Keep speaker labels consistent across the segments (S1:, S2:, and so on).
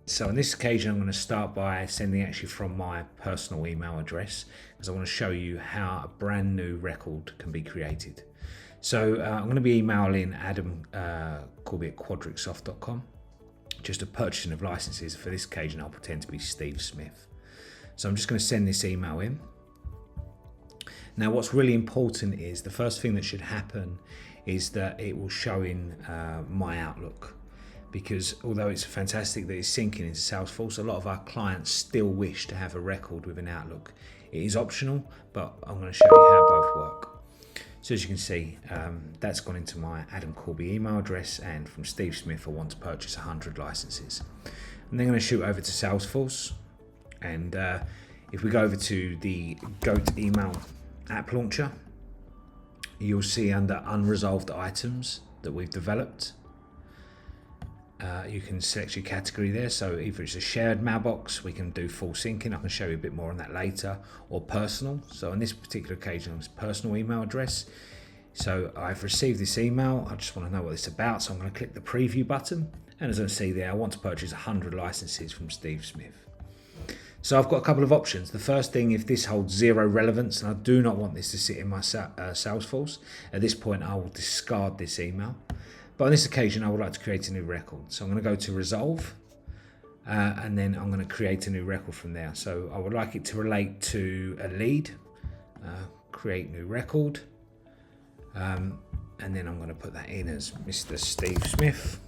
S1: So on this occasion, I'm going to start by sending actually from my personal email address, because I want to show you how a brand new record can be created. So I'm going to be emailing Adam Corby at quadrixsoft.com, just a purchasing of licenses. For this occasion, I'll pretend to be Steve Smith. So I'm just going to send this email in. Now what's really important is the first thing that should happen is that it will show in my Outlook, because although it's fantastic that it's syncing into Salesforce, a lot of our clients still wish to have a record within Outlook. It is optional, but I'm going to show you how both work. So as you can see, that's gone into my Adam Corby email address, and from Steve Smith I want to purchase 100 licenses. I'm then going to shoot over to Salesforce, and if we go over to the Goat email app launcher, you'll see under unresolved items that we've developed, you can select your category there. So either it's a shared mailbox, we can do full syncing, I can show you a bit more on that later, or personal. So on this particular occasion it's personal email address. So I've received this email, I just want to know what it's about, so I'm going to click the preview button, and as I see there, I want to purchase 100 licenses from Steve Smith. So I've got a couple of options. The first thing, if this holds zero relevance and I do not want this to sit in my Salesforce, at this point I will discard this email. But on this occasion I would like to create a new record. So I'm going to go to resolve, and then I'm going to create a new record from there. So I would like it to relate to a lead, create new record, and then I'm going to put that in as Mr. Steve Smith.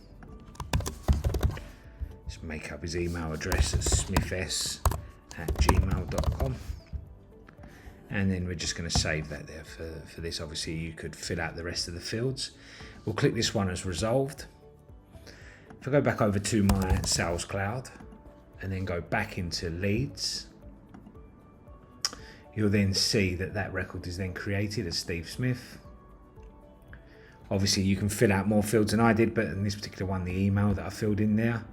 S1: Just make up his email address as smiths@gmail.com, and then we're just going to save that there for this. Obviously you could fill out the rest of the fields. We'll click this one as resolved. If I go back over to my Sales Cloud and then go back into leads, you'll then see that that record is then created as Steve Smith. Obviously you can fill out more fields than I did, but in this particular one, the email that I filled in there.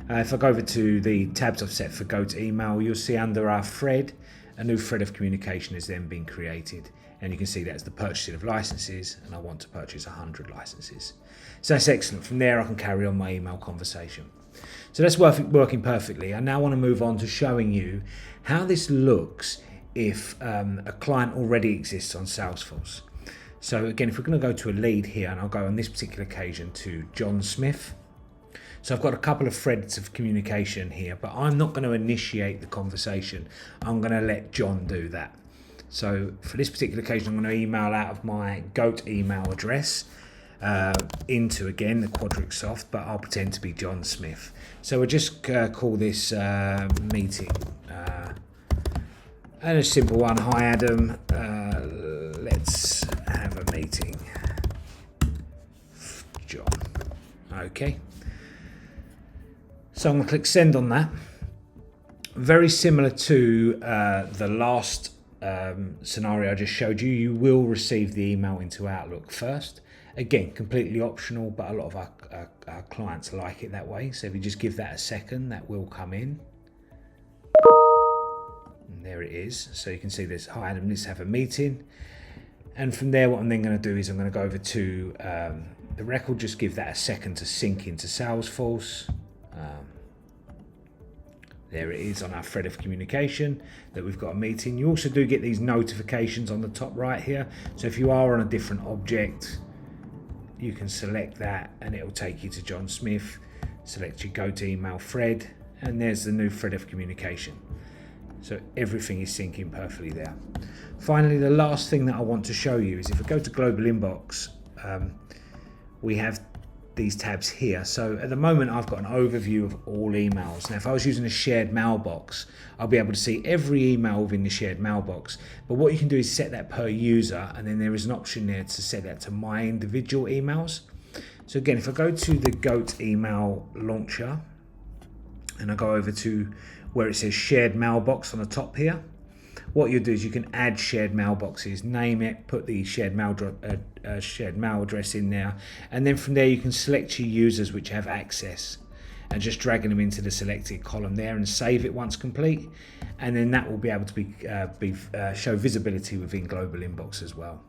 S1: If I go over to the tabs I've set for Go to Email, you'll see under our thread, a new thread of communication has then been created. And you can see that's the purchasing of licenses, and I want to purchase 100 licenses. So that's excellent. From there I can carry on my email conversation. So that's working perfectly. I now want to move on to showing you how this looks if a client already exists on Salesforce. So again, if we're going to go to a lead here, and I'll go on this particular occasion to John Smith. So I've got a couple of threads of communication here, but I'm not going to initiate the conversation. I'm going to let John do that. So for this particular occasion, I'm going to email out of my Goat email address into, again, the Quadrixsoft, but I'll pretend to be John Smith. So we'll just call this meeting. And a simple one. Hi Adam, let's have a meeting. John. Okay. So I'm going to click send on that. Very similar to the last scenario I just showed you, you will receive the email into Outlook first. Again, completely optional, but a lot of our clients like it that way. So if you just give that a second, that will come in. And there it is. So you can see this, hi Adam, let's have a meeting. And from there, what I'm then going to do is I'm going to go over to the record, just give that a second to sync into Salesforce. There it is on our thread of communication that we've got a meeting. You also do get these notifications on the top right here. So if you are on a different object, you can select that and it will take you to John Smith. Select your Go to Email thread, and there's the new thread of communication. So everything is syncing perfectly there. Finally, the last thing that I want to show you is if I go to Global Inbox, we have these tabs here. So at the moment I've got an overview of all emails. Now if I was using a shared mailbox, I'll be able to see every email within the shared mailbox, but what you can do is set that per user, and then there is an option there to set that to my individual emails. So again, if I go to the Goat email launcher and I go over to where it says shared mailbox on the top here, what you'll do is you can add shared mailboxes, name it, put the shared mail address in there, and then from there you can select your users which have access, and just dragging them into the selected column there and save it once complete, and then that will be able to show visibility within Global Inbox as well.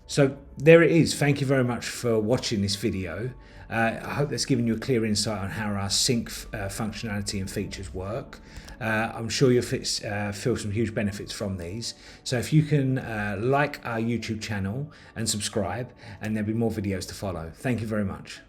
S1: So there it is. Thank you very much for watching this video. I hope that's given you a clear insight on how our sync functionality and features work. I'm sure you'll feel some huge benefits from these. So if you can like our YouTube channel and subscribe, and there'll be more videos to follow. Thank you very much.